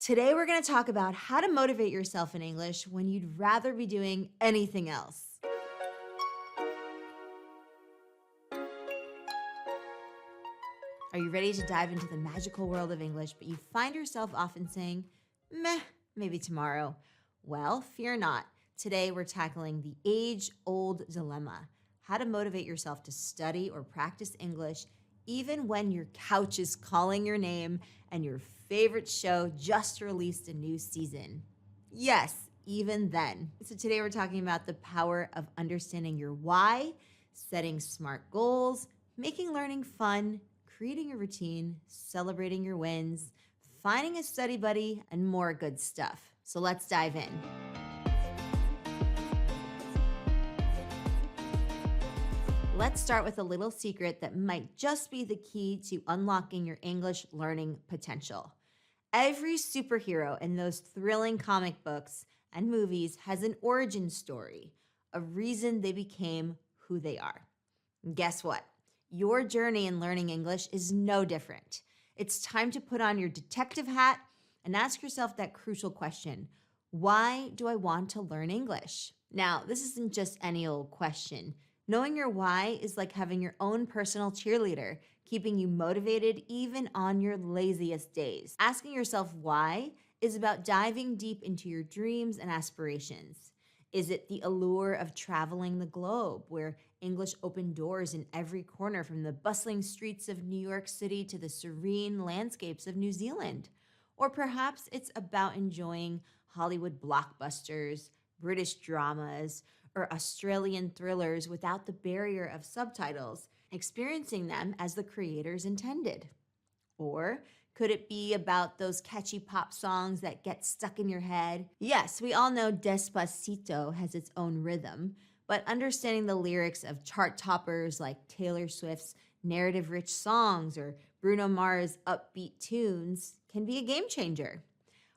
Today, we're going to talk about how to motivate yourself in English when you'd rather be doing anything else. Are you ready to dive into the magical world of English, but you find yourself often saying, meh, maybe tomorrow? Well, fear not. Today, we're tackling the age-old dilemma: how to motivate yourself to study or practice English even when your couch is calling your name and your favorite show just released a new season. Yes, even then. So today we're talking about the power of understanding your why, setting smart goals, making learning fun, creating a routine, celebrating your wins, finding a study buddy, and more good stuff. So let's dive in. Let's start with a little secret that might just be the key to unlocking your English learning potential. Every superhero in those thrilling comic books and movies has an origin story, a reason they became who they are. And guess what? Your journey in learning English is no different. It's time to put on your detective hat and ask yourself that crucial question: why do I want to learn English? Now, this isn't just any old question. Knowing your why is like having your own personal cheerleader, keeping you motivated even on your laziest days. Asking yourself why is about diving deep into your dreams and aspirations. Is it the allure of traveling the globe, where English opened doors in every corner, from the bustling streets of New York City to the serene landscapes of New Zealand? Or perhaps it's about enjoying Hollywood blockbusters, British dramas, or Australian thrillers without the barrier of subtitles, experiencing them as the creators intended? Or could it be about those catchy pop songs that get stuck in your head? Yes, we all know Despacito has its own rhythm, but understanding the lyrics of chart toppers like Taylor Swift's narrative-rich songs or Bruno Mars' upbeat tunes can be a game changer.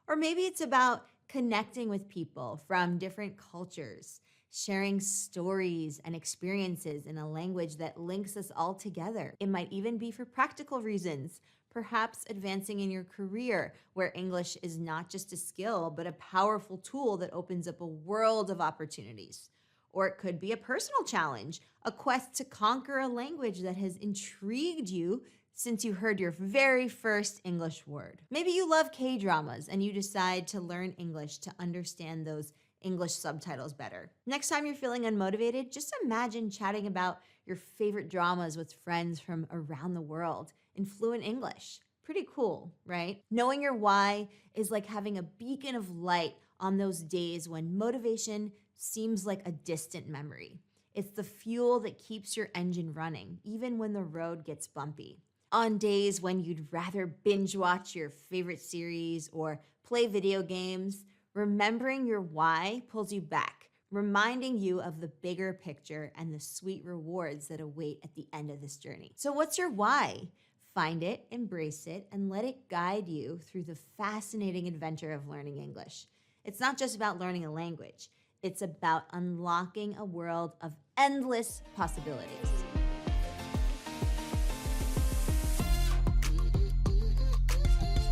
Or maybe it's about connecting with people from different cultures, sharing stories and experiences in a language that links us all together. It might even be for practical reasons, perhaps advancing in your career, where English is not just a skill, but a powerful tool that opens up a world of opportunities. Or it could be a personal challenge, a quest to conquer a language that has intrigued you since you heard your very first English word. Maybe you love K-dramas and you decide to learn English to understand those English subtitles better. Next time you're feeling unmotivated, just imagine chatting about your favorite dramas with friends from around the world in fluent English. Pretty cool, right? Knowing your why is like having a beacon of light on those days when motivation seems like a distant memory. It's the fuel that keeps your engine running, even when the road gets bumpy. On days when you'd rather binge watch your favorite series or play video games, remembering your why pulls you back, reminding you of the bigger picture and the sweet rewards that await at the end of this journey. So what's your why? Find it, embrace it, and let it guide you through the fascinating adventure of learning English. It's not just about learning a language. It's about unlocking a world of endless possibilities.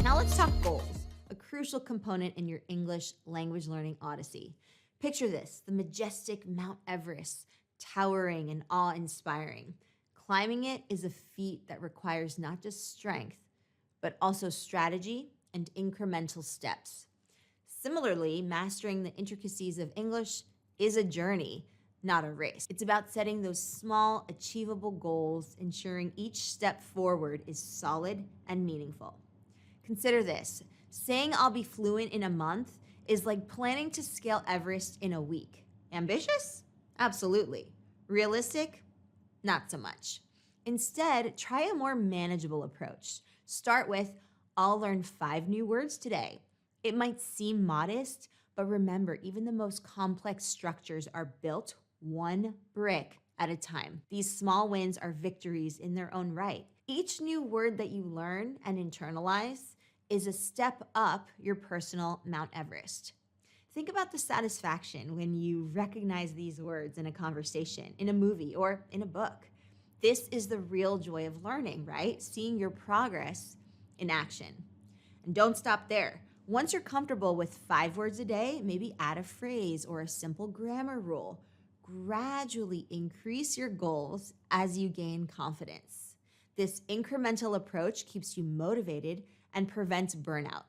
Now let's talk goals, a crucial component in your English language learning odyssey. Picture this: the majestic Mount Everest, towering and awe-inspiring. Climbing it is a feat that requires not just strength, but also strategy and incremental steps. Similarly, mastering the intricacies of English is a journey, not a race. It's about setting those small, achievable goals, ensuring each step forward is solid and meaningful. Consider this: saying I'll be fluent in a month is like planning to scale Everest in a week. Ambitious? Absolutely. Realistic? Not so much. Instead, try a more manageable approach. Start with, I'll learn 5 new words today. It might seem modest, but remember, even the most complex structures are built one brick at a time. These small wins are victories in their own right. Each new word that you learn and internalize is a step up your personal Mount Everest. Think about the satisfaction when you recognize these words in a conversation, in a movie, or in a book. This is the real joy of learning, right? Seeing your progress in action. And don't stop there. Once you're comfortable with 5 words a day, maybe add a phrase or a simple grammar rule. Gradually increase your goals as you gain confidence. This incremental approach keeps you motivated and prevents burnout.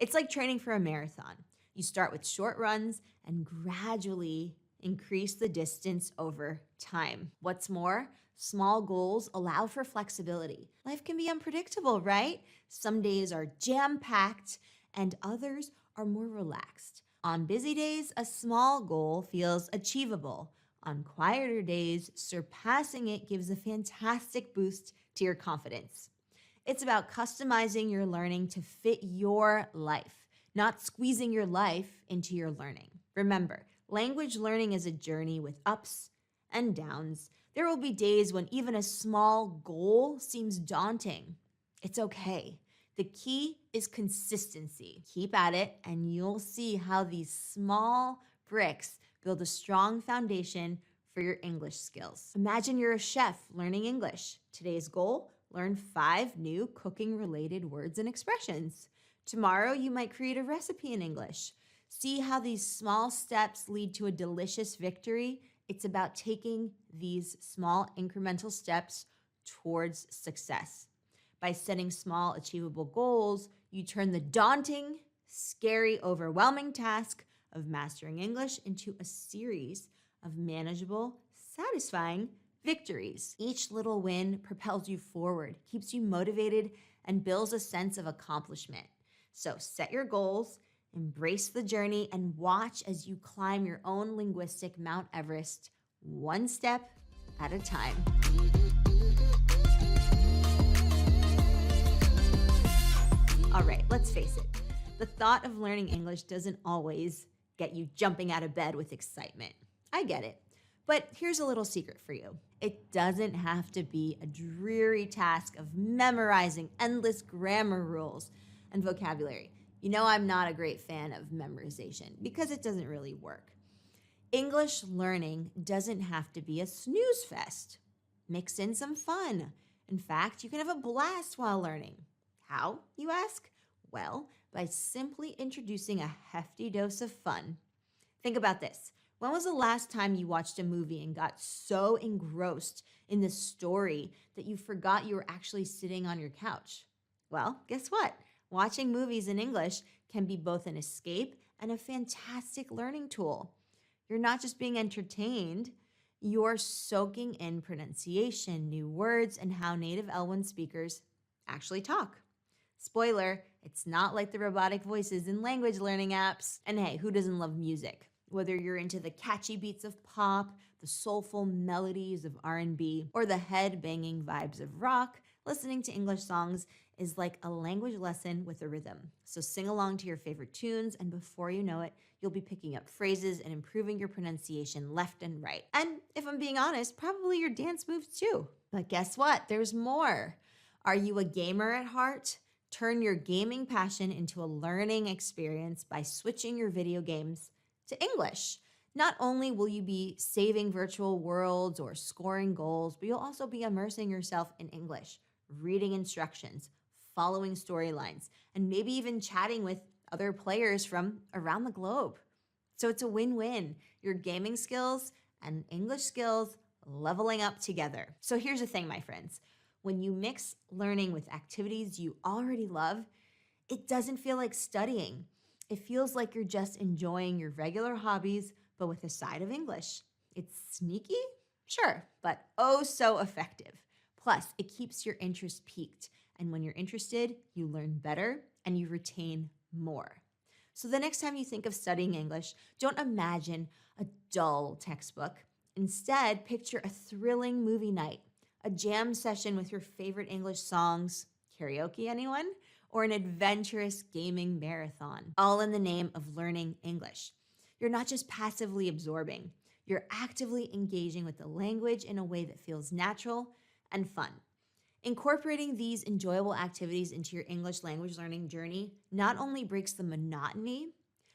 It's like training for a marathon. You start with short runs and gradually increase the distance over time. What's more, small goals allow for flexibility. Life can be unpredictable, right? Some days are jam-packed and others are more relaxed. On busy days, a small goal feels achievable. On quieter days, surpassing it gives a fantastic boost to your confidence. It's about customizing your learning to fit your life, not squeezing your life into your learning. Remember, language learning is a journey with ups and downs. There will be days when even a small goal seems daunting. It's okay. The key is consistency. Keep at it, and you'll see how these small bricks build a strong foundation for your English skills. Imagine you're a chef learning English. Today's goal, learn 5 new cooking-related words and expressions. Tomorrow, you might create a recipe in English. See how these small steps lead to a delicious victory? It's about taking these small incremental steps towards success. By setting small, achievable goals, you turn the daunting, scary, overwhelming task of mastering English into a series of manageable, satisfying victories. Each little win propels you forward, keeps you motivated, and builds a sense of accomplishment. So set your goals, embrace the journey, and watch as you climb your own linguistic Mount Everest, one step at a time. All right, let's face it. The thought of learning English doesn't always get you jumping out of bed with excitement. I get it. But here's a little secret for you. It doesn't have to be a dreary task of memorizing endless grammar rules and vocabulary. You know I'm not a great fan of memorization because it doesn't really work. English learning doesn't have to be a snooze fest. Mix in some fun. In fact, you can have a blast while learning. How, you ask? Well, by simply introducing a hefty dose of fun. Think about this. When was the last time you watched a movie and got so engrossed in the story that you forgot you were actually sitting on your couch? Well, guess what? Watching movies in English can be both an escape and a fantastic learning tool. You're not just being entertained, you're soaking in pronunciation, new words, and how native L1 speakers actually talk. Spoiler, it's not like the robotic voices in language learning apps. And hey, who doesn't love music? Whether you're into the catchy beats of pop, the soulful melodies of R&B, or the head-banging vibes of rock, listening to English songs is like a language lesson with a rhythm. So sing along to your favorite tunes, and before you know it, you'll be picking up phrases and improving your pronunciation left and right. And if I'm being honest, probably your dance moves too. But guess what? There's more. Are you a gamer at heart? Turn your gaming passion into a learning experience by switching your video games to English. Not only will you be saving virtual worlds or scoring goals, but you'll also be immersing yourself in English, reading instructions, following storylines, and maybe even chatting with other players from around the globe. So it's a win-win. Your gaming skills and English skills leveling up together. So here's the thing, my friends. When you mix learning with activities you already love, it doesn't feel like studying. It feels like you're just enjoying your regular hobbies, but with a side of English. It's sneaky? Sure, but oh so effective. Plus, it keeps your interest peaked. And when you're interested, you learn better and you retain more. So the next time you think of studying English, don't imagine a dull textbook. Instead, picture a thrilling movie night, a jam session with your favorite English songs, karaoke anyone? Or an adventurous gaming marathon, all in the name of learning English. You're not just passively absorbing, you're actively engaging with the language in a way that feels natural and fun. Incorporating these enjoyable activities into your English language learning journey not only breaks the monotony,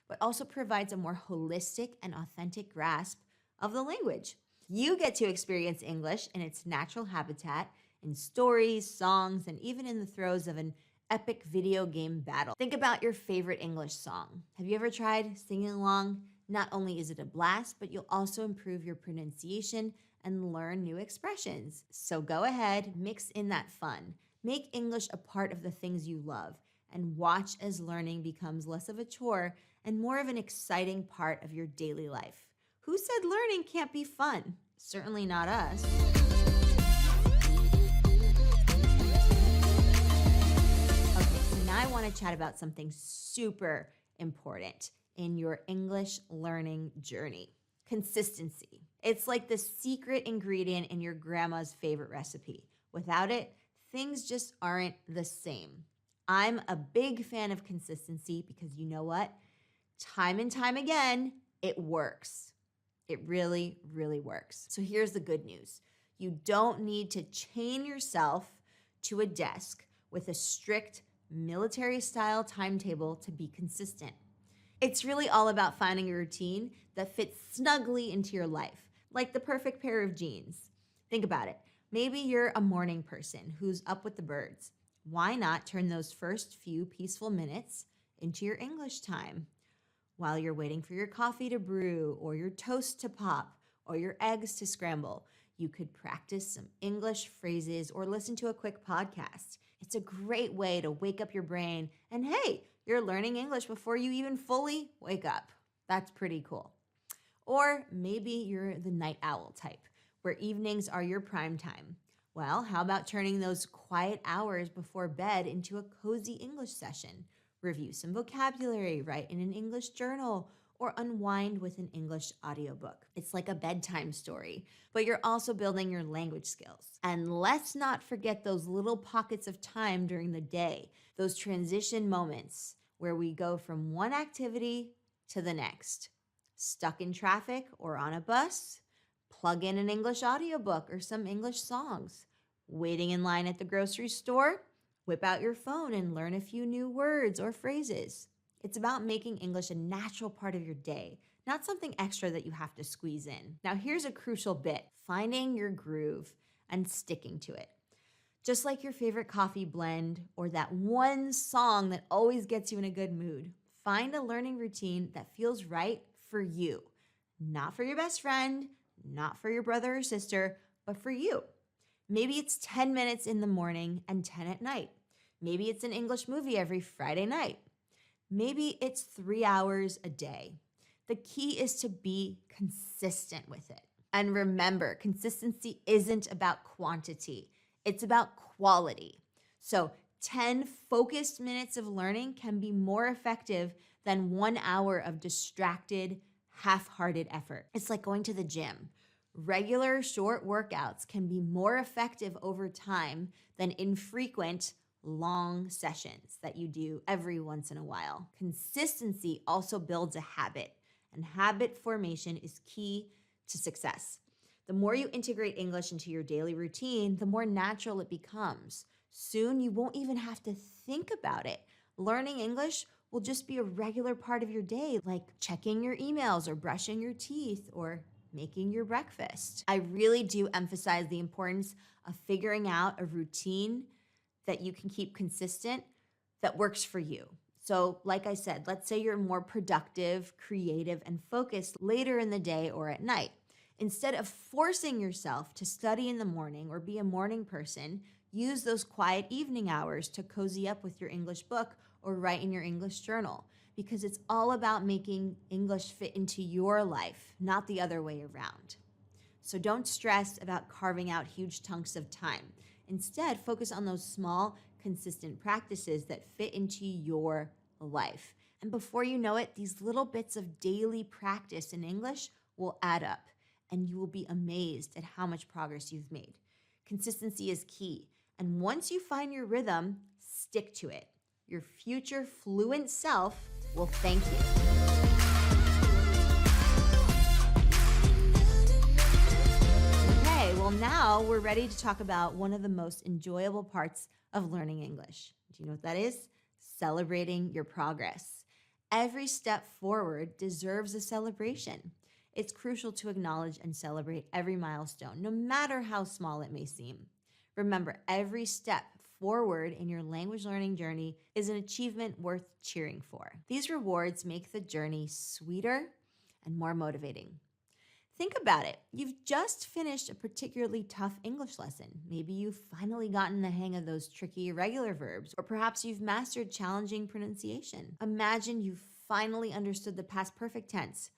but also provides a more holistic and authentic grasp of the language. You get to experience English in its natural habitat, in stories, songs, and even in the throes of an epic video game battle. Think about your favorite English song. Have you ever tried singing along? Not only is it a blast, but you'll also improve your pronunciation and learn new expressions. So go ahead, mix in that fun. Make English a part of the things you love, and watch as learning becomes less of a chore and more of an exciting part of your daily life. Who said learning can't be fun? Certainly not us. Okay, so now I want to chat about something super important in your English learning journey. Consistency. It's like the secret ingredient in your grandma's favorite recipe. Without it, things just aren't the same. I'm a big fan of consistency because you know what? Time and time again, it works. It really, really works. So here's the good news. You don't need to chain yourself to a desk with a strict military-style timetable to be consistent. It's really all about finding a routine that fits snugly into your life, like the perfect pair of jeans. Think about it. Maybe you're a morning person who's up with the birds. Why not turn those first few peaceful minutes into your English time? While you're waiting for your coffee to brew, or your toast to pop, or your eggs to scramble, you could practice some English phrases or listen to a quick podcast. It's a great way to wake up your brain, and hey, you're learning English before you even fully wake up. That's pretty cool. Or maybe you're the night owl type, where evenings are your prime time. Well, how about turning those quiet hours before bed into a cozy English session? Review some vocabulary, write in an English journal, or unwind with an English audiobook. It's like a bedtime story, but you're also building your language skills. And let's not forget those little pockets of time during the day, those transition moments where we go from one activity to the next. Stuck in traffic or on a bus? Plug in an English audiobook or some English songs. Waiting in line at the grocery store? Whip out your phone and learn a few new words or phrases. It's about making English a natural part of your day, not something extra that you have to squeeze in. Now here's a crucial bit, finding your groove and sticking to it. Just like your favorite coffee blend or that one song that always gets you in a good mood, find a learning routine that feels right for you. Not for your best friend, not for your brother or sister, but for you. Maybe it's 10 minutes in the morning and 10 at night. Maybe it's an English movie every Friday night. Maybe it's 3 hours a day. The key is to be consistent with it. And remember, consistency isn't about quantity. It's about quality. So 10 focused minutes of learning can be more effective than 1 hour of distracted, half-hearted effort. It's like going to the gym. Regular short workouts can be more effective over time than infrequent long sessions that you do every once in a while. Consistency also builds a habit, and habit formation is key to success. The more you integrate English into your daily routine, the more natural it becomes. Soon, you won't even have to think about it. Learning English will just be a regular part of your day, like checking your emails or brushing your teeth or making your breakfast. I really do emphasize the importance of figuring out a routine that you can keep consistent that works for you. So like I said, let's say you're more productive, creative, and focused later in the day or at night. Instead of forcing yourself to study in the morning or be a morning person, use those quiet evening hours to cozy up with your English book or write in your English journal, because it's all about making English fit into your life, not the other way around. So don't stress about carving out huge chunks of time. Instead, focus on those small, consistent practices that fit into your life. And before you know it, these little bits of daily practice in English will add up, and you will be amazed at how much progress you've made. Consistency is key, and once you find your rhythm, stick to it. Your future fluent self will thank you. Well, now we're ready to talk about one of the most enjoyable parts of learning English. Do you know what that is? Celebrating your progress. Every step forward deserves a celebration. It's crucial to acknowledge and celebrate every milestone, no matter how small it may seem. Remember, every step forward in your language learning journey is an achievement worth cheering for. These rewards make the journey sweeter and more motivating. Think about it. You've just finished a particularly tough English lesson. Maybe you've finally gotten the hang of those tricky irregular verbs, or perhaps you've mastered challenging pronunciation. Imagine you've finally understood the past perfect tense.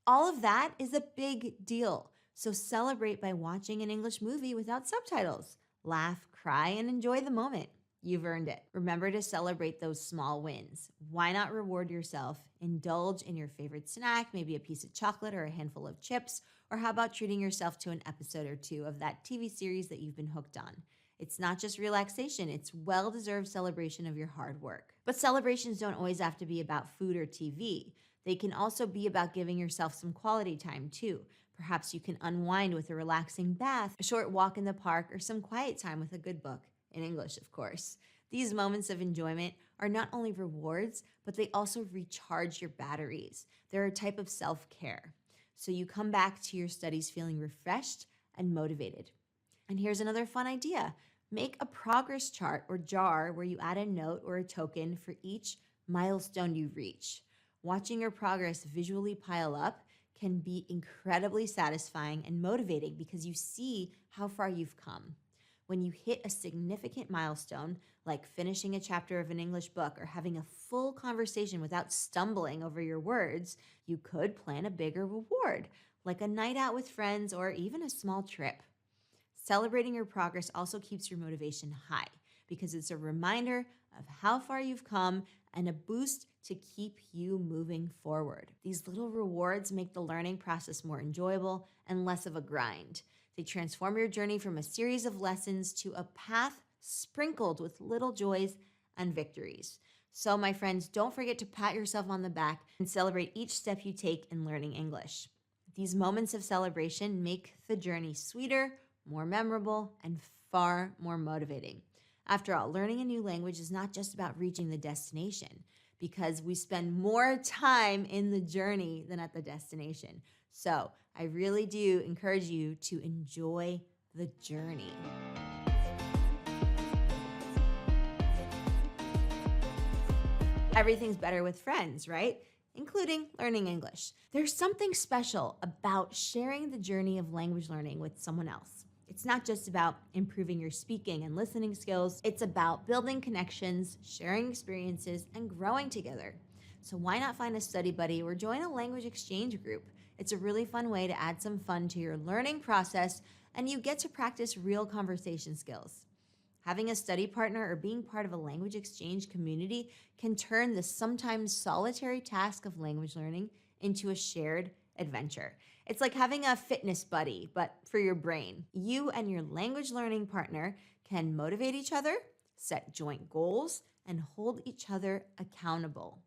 All of that is a big deal. So celebrate by watching an English movie without subtitles. Laugh, cry, and enjoy the moment. You've earned it. Remember to celebrate those small wins. Why not reward yourself? Indulge in your favorite snack, maybe a piece of chocolate or a handful of chips, or how about treating yourself to an episode or two of that TV series that you've been hooked on? It's not just relaxation, it's well-deserved celebration of your hard work. But celebrations don't always have to be about food or TV. They can also be about giving yourself some quality time too. Perhaps you can unwind with a relaxing bath, a short walk in the park, or some quiet time with a good book. In English, of course. These moments of enjoyment are not only rewards, but they also recharge your batteries. They're a type of self-care. So you come back to your studies feeling refreshed and motivated. And here's another fun idea. Make a progress chart or jar where you add a note or a token for each milestone you reach. Watching your progress visually pile up can be incredibly satisfying and motivating because you see how far you've come. When you hit a significant milestone, like finishing a chapter of an English book or having a full conversation without stumbling over your words, you could plan a bigger reward, like a night out with friends or even a small trip. Celebrating your progress also keeps your motivation high because it's a reminder of how far you've come and a boost to keep you moving forward. These little rewards make the learning process more enjoyable and less of a grind. They transform your journey from a series of lessons to a path sprinkled with little joys and victories. So, my friends, don't forget to pat yourself on the back and celebrate each step you take in learning English. These moments of celebration make the journey sweeter, more memorable, and far more motivating. After all, learning a new language is not just about reaching the destination, because we spend more time in the journey than at the destination. So I really do encourage you to enjoy the journey. Everything's better with friends, right? Including learning English. There's something special about sharing the journey of language learning with someone else. It's not just about improving your speaking and listening skills. It's about building connections, sharing experiences, and growing together. So why not find a study buddy or join a language exchange group? It's a really fun way to add some fun to your learning process, and you get to practice real conversation skills. Having a study partner or being part of a language exchange community can turn the sometimes solitary task of language learning into a shared adventure. It's like having a fitness buddy, but for your brain. You and your language learning partner can motivate each other, set joint goals, and hold each other accountable.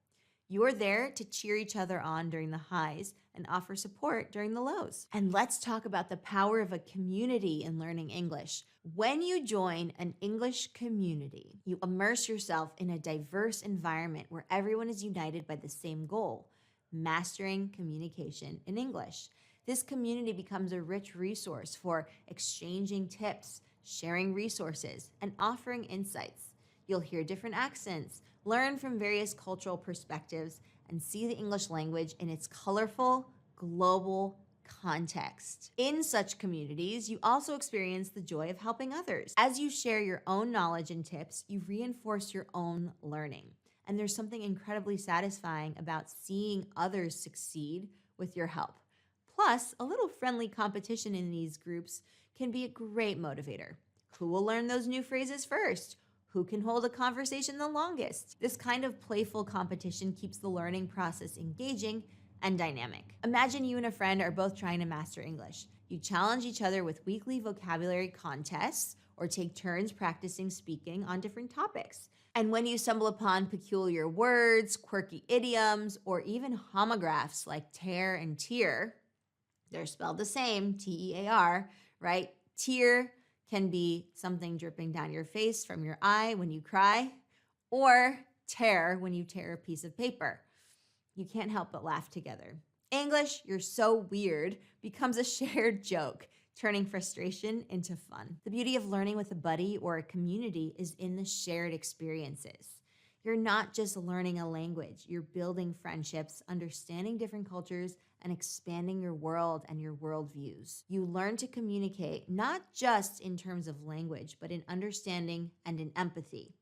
You're there to cheer each other on during the highs and offer support during the lows. And let's talk about the power of a community in learning English. When you join an English community, you immerse yourself in a diverse environment where everyone is united by the same goal: mastering communication in English. This community becomes a rich resource for exchanging tips, sharing resources, and offering insights. You'll hear different accents, learn from various cultural perspectives, and see the English language in its colorful, global context. In such communities, you also experience the joy of helping others. As you share your own knowledge and tips, you reinforce your own learning. And there's something incredibly satisfying about seeing others succeed with your help. Plus, a little friendly competition in these groups can be a great motivator. Who will learn those new phrases first? Who can hold a conversation the longest? This kind of playful competition keeps the learning process engaging and dynamic. Imagine you and a friend are both trying to master English. You challenge each other with weekly vocabulary contests or take turns practicing speaking on different topics. And when you stumble upon peculiar words, quirky idioms, or even homographs like tear and tear, they're spelled the same, T-E-A-R, right? Tear can be something dripping down your face from your eye when you cry, or tear when you tear a piece of paper. You can't help but laugh together. English, you're so weird, becomes a shared joke. turning frustration into fun. The beauty of learning with a buddy or a community is in the shared experiences. You're not just learning a language, you're building friendships, understanding different cultures, and expanding your world and your worldviews. You learn to communicate not just in terms of language, but in understanding and in empathy.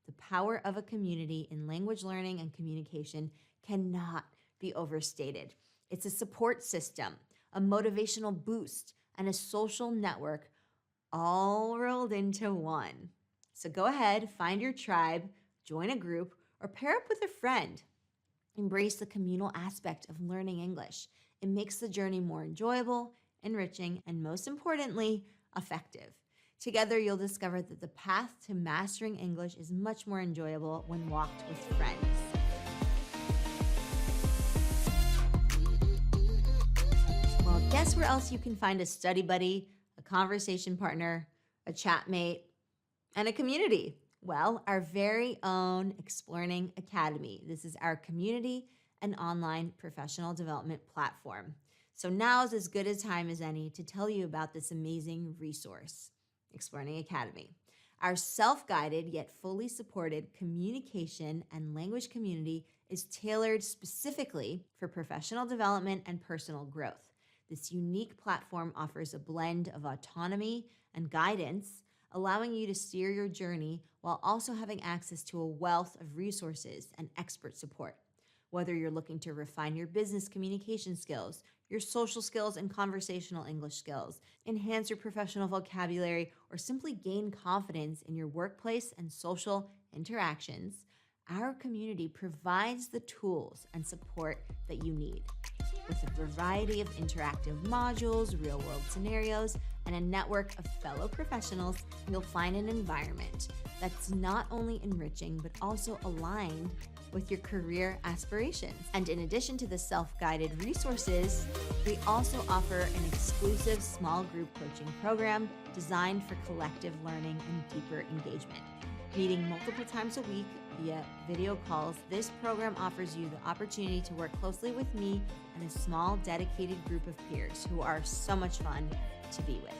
The power of a community in language learning and communication cannot be overstated. It's a support system, a motivational boost, and a social network all rolled into one. So go ahead, find your tribe, join a group, or pair up with a friend. Embrace the communal aspect of learning English. It makes the journey more enjoyable, enriching, and most importantly, effective. Together, you'll discover that the path to mastering English is much more enjoyable when walked with friends. Well, guess where else you can find a study buddy, a conversation partner, a chatmate, and a community? Well, our very own Explearning Academy. This is our community and online professional development platform. So now is as good a time as any to tell you about this amazing resource, Explearning Academy. Our self-guided yet fully supported communication and language community is tailored specifically for professional development and personal growth. This unique platform offers a blend of autonomy and guidance, allowing you to steer your journey while also having access to a wealth of resources and expert support. Whether you're looking to refine your business communication skills, your social skills and conversational English skills, enhance your professional vocabulary, or simply gain confidence in your workplace and social interactions, our community provides the tools and support that you need. With a variety of interactive modules, real-world scenarios, and a network of fellow professionals, you'll find an environment that's not only enriching, but also aligned with your career aspirations. And in addition to the self-guided resources, we also offer an exclusive small group coaching program designed for collective learning and deeper engagement. Meeting multiple times a week via video calls, this program offers you the opportunity to work closely with me and a small dedicated group of peers who are so much fun to be with.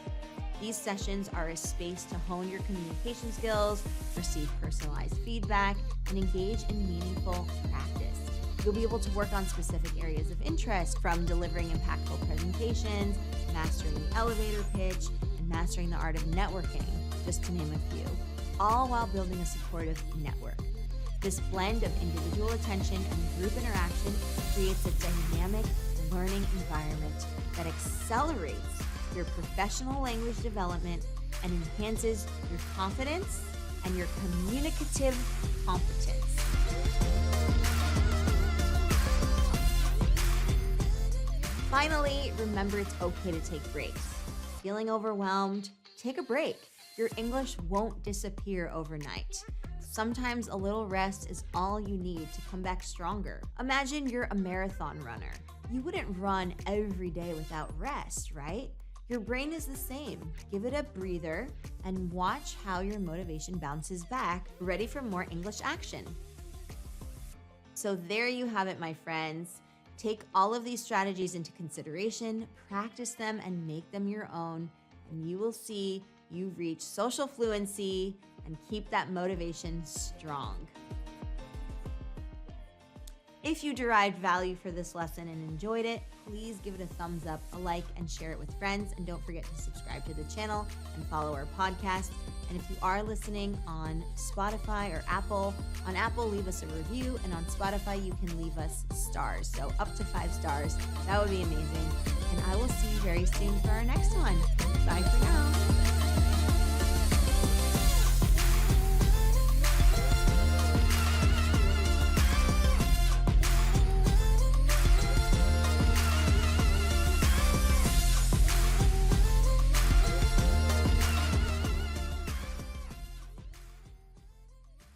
These sessions are a space to hone your communication skills, receive personalized feedback, and engage in meaningful practice. You'll be able to work on specific areas of interest, from delivering impactful presentations, mastering the elevator pitch, and mastering the art of networking, just to name a few, all while building a supportive network. This blend of individual attention and group interaction creates a dynamic learning environment that accelerates your professional language development and enhances your confidence and your communicative competence. Finally, remember it's okay to take breaks. Feeling overwhelmed? Take a break. Your English won't disappear overnight. Sometimes a little rest is all you need to come back stronger. Imagine you're a marathon runner. You wouldn't run every day without rest, right? Your brain is the same. Give it a breather and watch how your motivation bounces back, ready for more English action. So there you have it, my friends. Take all of these strategies into consideration, practice them, and make them your own, and you will see you reach social fluency and keep that motivation strong. If you derived value for this lesson and enjoyed it, please give it a thumbs up, a like, and share it with friends. And don't forget to subscribe to the channel and follow our podcast. And if you are listening on Spotify or Apple, on Apple, leave us a review. And on Spotify, you can leave us stars. So up to 5 stars. That would be amazing. And I will see you very soon for our next one. Bye.